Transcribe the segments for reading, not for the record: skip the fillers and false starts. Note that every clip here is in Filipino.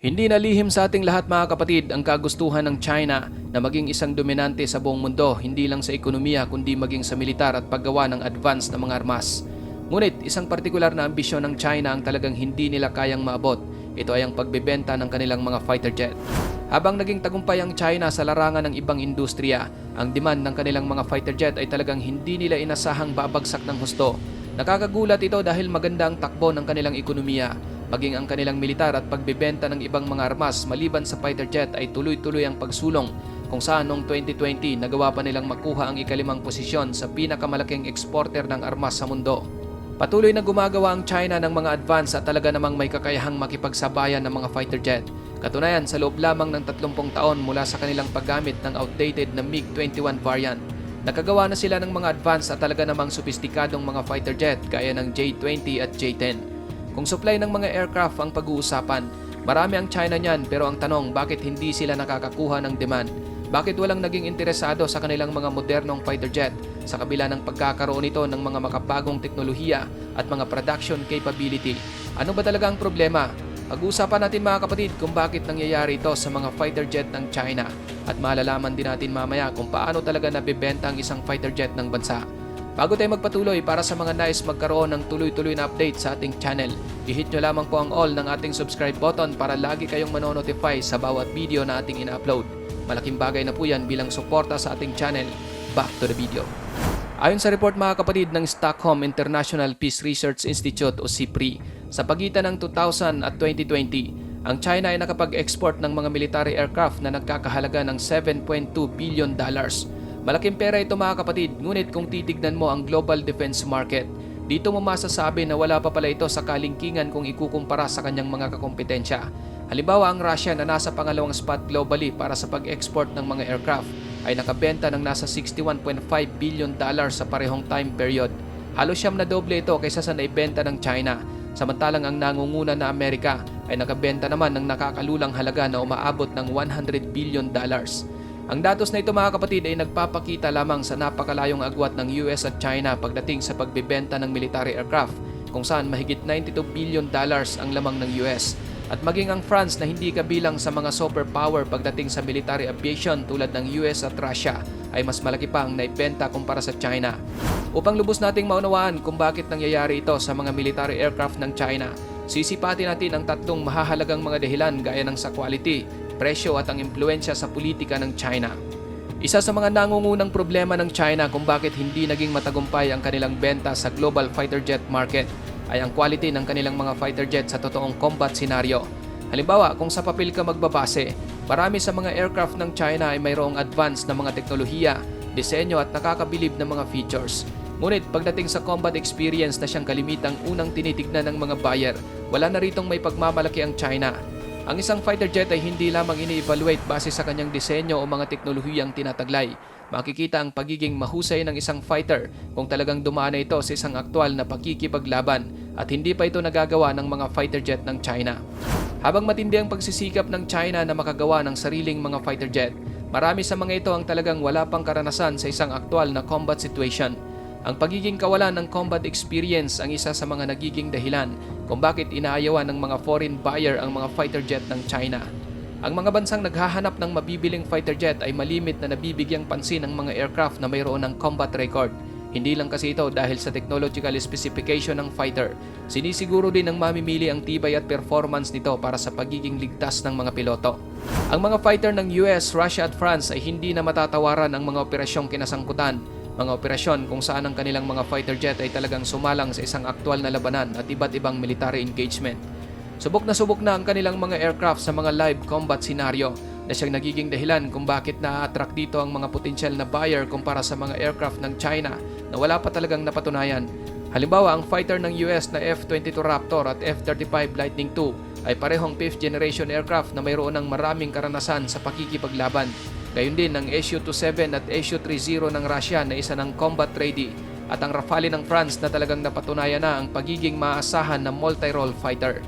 Hindi na lihim sa ating lahat mga kapatid ang kagustuhan ng China na maging isang dominante sa buong mundo, hindi lang sa ekonomiya kundi maging sa militar at paggawa ng advanced na mga armas. Ngunit isang partikular na ambisyon ng China ang talagang hindi nila kayang maabot. Ito ay ang pagbebenta ng kanilang mga fighter jet. Habang naging tagumpay ang China sa larangan ng ibang industriya, ang demand ng kanilang mga fighter jet ay talagang hindi nila inasahang babagsak ng husto. Nakakagulat ito dahil maganda ang takbo ng kanilang ekonomiya. Maging ang kanilang militar at pagbebenta ng ibang mga armas maliban sa fighter jet ay tuloy-tuloy ang pagsulong kung saan noong 2020 nagawa pa nilang makuha ang ikalimang posisyon sa pinakamalaking exporter ng armas sa mundo. Patuloy na gumagawa ang China ng mga advance at talaga namang may kakayahang makipagsabayan ng mga fighter jet. Katunayan, sa loob lamang ng 30 taon mula sa kanilang paggamit ng outdated na MiG-21 variant, nakagawa na sila ng mga advance at talaga namang sopistikadong mga fighter jet gaya ng J-20 at J-10. Kung supply ng mga aircraft ang pag-uusapan, marami ang China niyan pero ang tanong bakit hindi sila nakakakuha ng demand? Bakit walang naging interesado sa kanilang mga modernong fighter jet sa kabila ng pagkakaroon nito ng mga makabagong teknolohiya at mga production capability? Ano ba talaga ang problema? Pag-uusapan natin mga kapatid kung bakit nangyayari ito sa mga fighter jet ng China at malalaman din natin mamaya kung paano talaga nabebenta ang isang fighter jet ng bansa. Bago tayo magpatuloy, para sa mga nais magkaroon ng tuloy-tuloy na update sa ating channel, i-hit nyo lamang po ang all ng ating subscribe button para lagi kayong manonotify sa bawat video na ating ina-upload. Malaking bagay na po yan bilang suporta sa ating channel. Back to the video. Ayon sa report mga kapatid ng Stockholm International Peace Research Institute o SIPRI, sa pagitan ng 2000 at 2020, ang China ay nakapag-export ng mga military aircraft na nagkakahalaga ng $7.2 billion. Malaking pera ito mga kapatid, ngunit kung titignan mo ang global defense market, dito mo masasabi na wala pa pala ito sa kalingkingan kung ikukumpara sa kanyang mga kakompetensya. Halimbawa, ang Russia na nasa pangalawang spot globally para sa pag-export ng mga aircraft ay nakabenta ng nasa $61.5 billion sa parehong time period. Halos siyam na doble ito kaysa sa naibenta ng China. Samantalang ang nangunguna na Amerika ay nakabenta naman ng nakakalulang halaga na umaabot ng $100 billion. Ang datos na ito mga kapatid ay nagpapakita lamang sa napakalayong agwat ng US at China pagdating sa pagbebenta ng military aircraft kung saan mahigit $92 billion ang lamang ng US. At maging ang France na hindi kabilang sa mga superpower pagdating sa military aviation tulad ng US at Russia ay mas malaki pa ang naibenta kumpara sa China. Upang lubos nating maunawaan kung bakit nangyayari ito sa mga military aircraft ng China, sisipatin natin ang tatlong mahahalagang mga dahilan gaya ng sa quality, presyo at ang impluensya sa politika ng China. Isa sa mga nangungunang problema ng China kung bakit hindi naging matagumpay ang kanilang benta sa global fighter jet market ay ang quality ng kanilang mga fighter jet sa totoong combat scenario. Halimbawa, kung sa papel ka magbabase, marami sa mga aircraft ng China ay mayroong advanced na mga teknolohiya, disenyo at nakakabilib na mga features. Ngunit pagdating sa combat experience na siyang kalimitang unang tinitignan ng mga buyer, wala na ritong may pagmamalaki ang China. Ang isang fighter jet ay hindi lamang ini-evaluate base sa kanyang disenyo o mga teknolohiyang tinataglay. Makikita ang pagiging mahusay ng isang fighter kung talagang dumaan na ito sa isang aktwal na pakikipaglaban at hindi pa ito nagagawa ng mga fighter jet ng China. Habang matindi ang pagsisikap ng China na makagawa ng sariling mga fighter jet, marami sa mga ito ang talagang wala pang karanasan sa isang aktwal na combat situation. Ang pagiging kawalan ng combat experience ang isa sa mga nagiging dahilan kung bakit inaayawan ng mga foreign buyer ang mga fighter jet ng China. Ang mga bansang naghahanap ng mabibiling fighter jet ay malimit na nabibigyang pansin ang mga aircraft na mayroon ng combat record. Hindi lang kasi ito dahil sa technological specification ng fighter. Sinisiguro din ng mamimili ang tibay at performance nito para sa pagiging ligtas ng mga piloto. Ang mga fighter ng US, Russia at France ay hindi na matatawaran ang mga operasyong kinasangkutan. Mga operasyon kung saan ang kanilang mga fighter jet ay talagang sumalang sa isang aktwal na labanan at iba't ibang military engagement. Subok na ang kanilang mga aircraft sa mga live combat scenario na siyang nagiging dahilan kung bakit na-attract dito ang mga potensyal na buyer kumpara sa mga aircraft ng China na wala pa talagang napatunayan. Halimbawa, ang fighter ng US na F-22 Raptor at F-35 Lightning II ay parehong 5th generation aircraft na mayroon ng maraming karanasan sa pakikipaglaban. Gayon din ang Su-27 at Su-30 ng Russia na isa ng combat ready at ang Rafale ng France na talagang napatunayan na ang pagiging maasahan na multi-role fighter.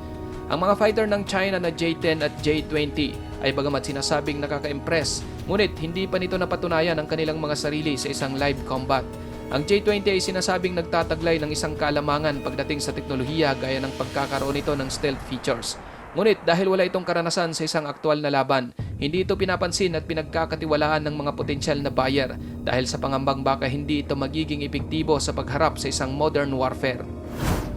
Ang mga fighter ng China na J-10 at J-20 ay bagamat sinasabing nakaka-impress, ngunit hindi pa nito napatunayan ang kanilang mga sarili sa isang live combat. Ang J-20 ay sinasabing nagtataglay ng isang kalamangan pagdating sa teknolohiya gaya ng pagkakaroon nito ng stealth features. Ngunit dahil wala itong karanasan sa isang aktwal na laban, hindi ito pinapansin at pinagkakatiwalaan ng mga potensyal na buyer dahil sa pangambang baka hindi ito magiging epektibo sa pagharap sa isang modern warfare.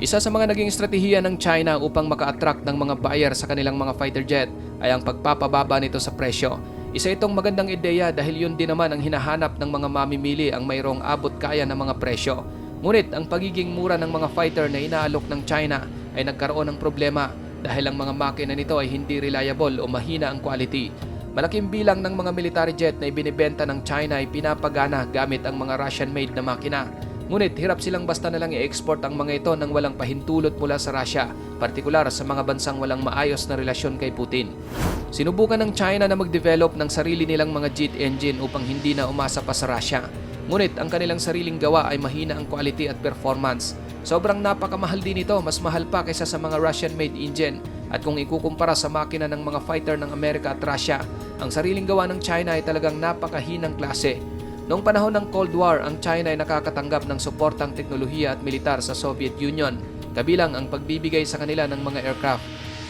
Isa sa mga naging estratehiya ng China upang maka-attract ng mga buyer sa kanilang mga fighter jet ay ang pagpapababa nito sa presyo. Isa itong magandang ideya dahil yun din naman ang hinahanap ng mga mamimili ang mayroong abot kaya ng mga presyo. Ngunit ang pagiging mura ng mga fighter na inaalok ng China ay nagkaroon ng problema dahil ang mga makina nito ay hindi reliable o mahina ang quality. Malaking bilang ng mga military jet na ibinibenta ng China ay pinapagana gamit ang mga Russian-made na makina. Ngunit hirap silang basta na lang i-export ang mga ito nang walang pahintulot mula sa Russia, partikular sa mga bansang walang maayos na relasyon kay Putin. Sinubukan ng China na mag-develop ng sarili nilang mga jet engine upang hindi na umasa pa sa Russia. Ngunit ang kanilang sariling gawa ay mahina ang quality at performance. Sobrang napakamahal din ito, mas mahal pa kaysa sa mga Russian-made engine. At kung ikukumpara sa makina ng mga fighter ng Amerika at Russia, ang sariling gawa ng China ay talagang napakahinang klase. Noong panahon ng Cold War, ang China ay nakakatanggap ng suportang teknolohiya at militar sa Soviet Union, kabilang ang pagbibigay sa kanila ng mga aircraft.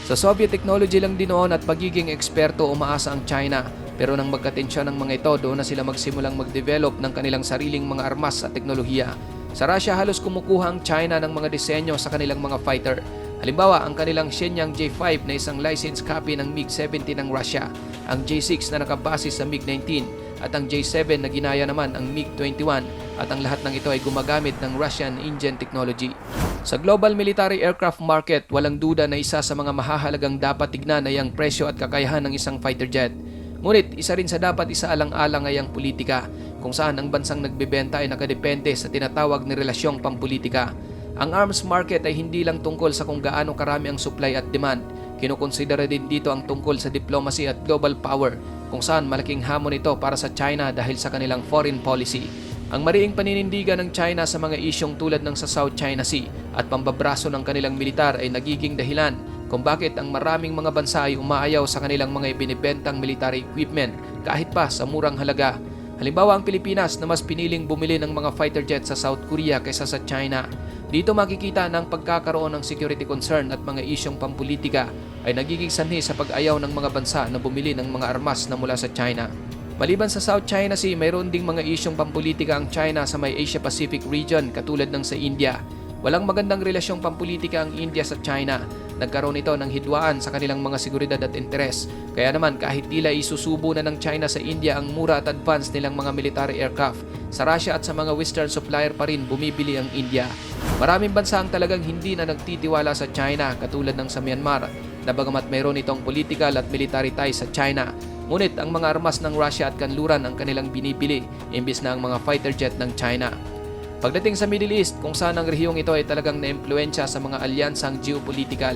Sa Soviet technology lang din noon at pagiging eksperto umaasa ang China, pero nang magkatensyon ng mga ito, doon na sila magsimulang mag-develop ng kanilang sariling mga armas at teknolohiya. Sa Russia, halos kumukuha ang China ng mga disenyo sa kanilang mga fighter. Halimbawa, ang kanilang Shenyang J5 na isang licensed copy ng MiG-17 ng Russia, ang J6 na nakabase sa MiG-19, at ang J7 na ginaya naman ang MiG-21 at ang lahat ng ito ay gumagamit ng Russian engine technology. Sa global military aircraft market, walang duda na isa sa mga mahahalagang dapat tignan ay ang presyo at kakayahan ng isang fighter jet. Ngunit isa rin sa dapat isaalang-alang ay ang politika, kung saan ang bansang nagbebenta ay nakadepende sa tinatawag na relasyong pampolitika. Ang arms market ay hindi lang tungkol sa kung gaano karami ang supply at demand. Kinukonsidera din dito ang tungkol sa diplomacy at global power, kung saan malaking hamon ito para sa China dahil sa kanilang foreign policy. Ang mariing paninindigan ng China sa mga isyong tulad ng sa South China Sea at pambabraso ng kanilang militar ay nagiging dahilan kung bakit ang maraming mga bansa ay umaayaw sa kanilang mga ibinibentang military equipment kahit pa sa murang halaga. Halimbawa ang Pilipinas na mas piniling bumili ng mga fighter jet sa South Korea kaysa sa China. Dito makikita na ang pagkakaroon ng security concern at mga isyong pampolitika ay nagiging sanhi sa pag-ayaw ng mga bansa na bumili ng mga armas na mula sa China. Maliban sa South China Sea, mayroon ding mga isyong pampolitika ang China sa may Asia-Pacific region katulad ng sa India. Walang magandang relasyong pampolitika ang India sa China. Nagkaroon ito ng hidwaan sa kanilang mga seguridad at interes. Kaya naman kahit tila isusubo na ng China sa India ang mura at advanced nilang mga military aircraft, sa Russia at sa mga Western supplier pa rin bumibili ang India. Maraming bansa ang talagang hindi na nagtitiwala sa China katulad ng sa Myanmar, na bagamat mayroon itong political at military ties sa China, ngunit ang mga armas ng Russia at kanluran ang kanilang binibili imbis na ang mga fighter jet ng China. Pagdating sa Middle East, kung saan ang rehiyong ito ay talagang naimpluwensya sa mga alyansang geopolitical,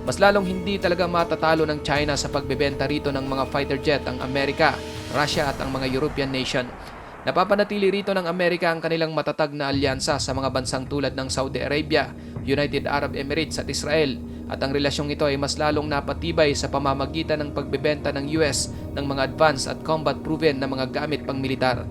mas lalong hindi talaga matatalo ng China sa pagbebenta rito ng mga fighter jet ang Amerika, Russia at ang mga European nation. Napapanatili rito ng Amerika ang kanilang matatag na alyansa sa mga bansang tulad ng Saudi Arabia, United Arab Emirates at Israel, at ang relasyong ito ay mas lalong napatibay sa pamamagitan ng pagbebenta ng US ng mga advanced at combat-proven na mga gamit pang militar.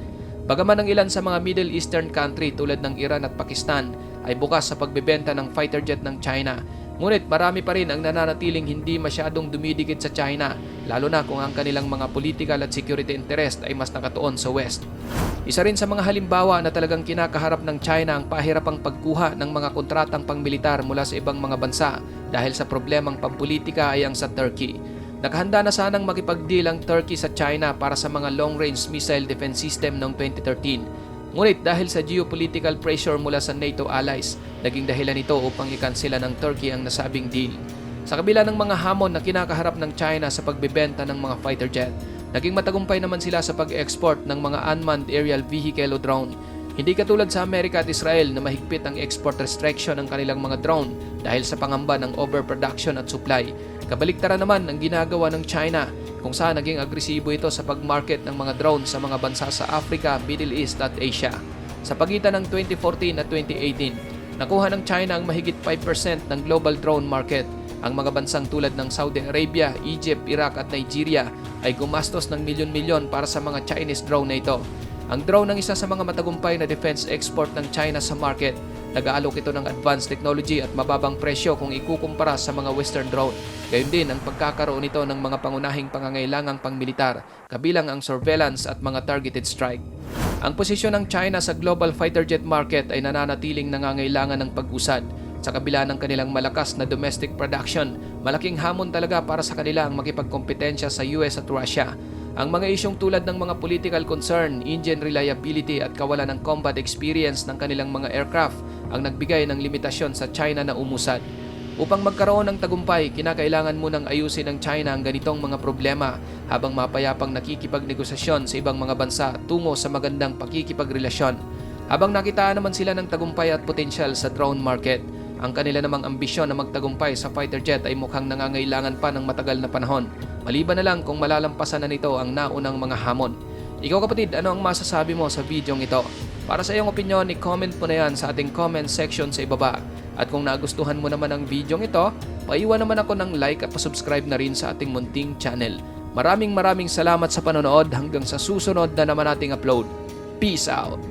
Bagaman ang ilan sa mga Middle Eastern country tulad ng Iran at Pakistan ay bukas sa pagbebenta ng fighter jet ng China, ngunit marami pa rin ang nananatiling hindi masyadong dumidikit sa China, lalo na kung ang kanilang mga political at security interest ay mas nakatuon sa West. Isa rin sa mga halimbawa na talagang kinakaharap ng China ang pahirapang pagkuha ng mga kontratang pangmilitar mula sa ibang mga bansa dahil sa problemang pampolitika ay ang sa Turkey. Nakahanda na sanang makipag-deal ang Turkey sa China para sa mga long-range missile defense system noong 2013. Ngunit dahil sa geopolitical pressure mula sa NATO allies, naging dahilan ito upang ikansela ng Turkey ang nasabing deal. Sa kabila ng mga hamon na kinakaharap ng China sa pagbebenta ng mga fighter jet, naging matagumpay naman sila sa pag-export ng mga unmanned aerial vehicle o drone. Hindi katulad sa Amerika at Israel na mahigpit ang export restriction ng kanilang mga drone dahil sa pangamba ng overproduction at supply. Kabaliktaran naman ang ginagawa ng China kung saan naging agresibo ito sa pag-market ng mga drone sa mga bansa sa Africa, Middle East at Asia. Sa pagitan ng 2014 at 2018, nakuha ng China ang mahigit 5% ng global drone market. Ang mga bansang tulad ng Saudi Arabia, Egypt, Iraq at Nigeria ay gumastos ng milyon-milyon para sa mga Chinese drone na ito. Ang drone ang isa sa mga matagumpay na defense export ng China sa market. Nag-aalok ito ng advanced technology at mababang presyo kung ikukumpara sa mga Western drone. Gayun din ang pagkakaroon nito ng mga pangunahing pangangailangang pangmilitar, kabilang ang surveillance at mga targeted strike. Ang posisyon ng China sa global fighter jet market ay nananatiling nangangailangan ng pag-usad. Sa kabila ng kanilang malakas na domestic production, malaking hamon talaga para sa kanila ang makipagkompetensya sa US at Russia. Ang mga isyong tulad ng mga political concern, engine reliability at kawalan ng combat experience ng kanilang mga aircraft ang nagbigay ng limitasyon sa China na umusad. Upang magkaroon ng tagumpay, kinakailangan munang ayusin ng China ang ganitong mga problema habang mapayapang nakikipagnegosasyon sa ibang mga bansa tungo sa magandang pakikipagrelasyon. Habang nakitaan naman sila ng tagumpay at potensyal sa drone market, ang kanila namang ambisyon na magtagumpay sa fighter jet ay mukhang nangangailangan pa ng matagal na panahon. Maliban na lang kung malalampasan na nito ang naunang mga hamon. Ikaw kapatid, ano ang masasabi mo sa videong ito? Para sa iyong opinyon, i-comment mo na yan sa ating comment section sa ibaba. At kung nagustuhan mo naman ang videong ito, paiwan naman ako ng like at pasubscribe na rin sa ating munting channel. Maraming salamat sa panonood hanggang sa susunod na naman nating upload. Peace out!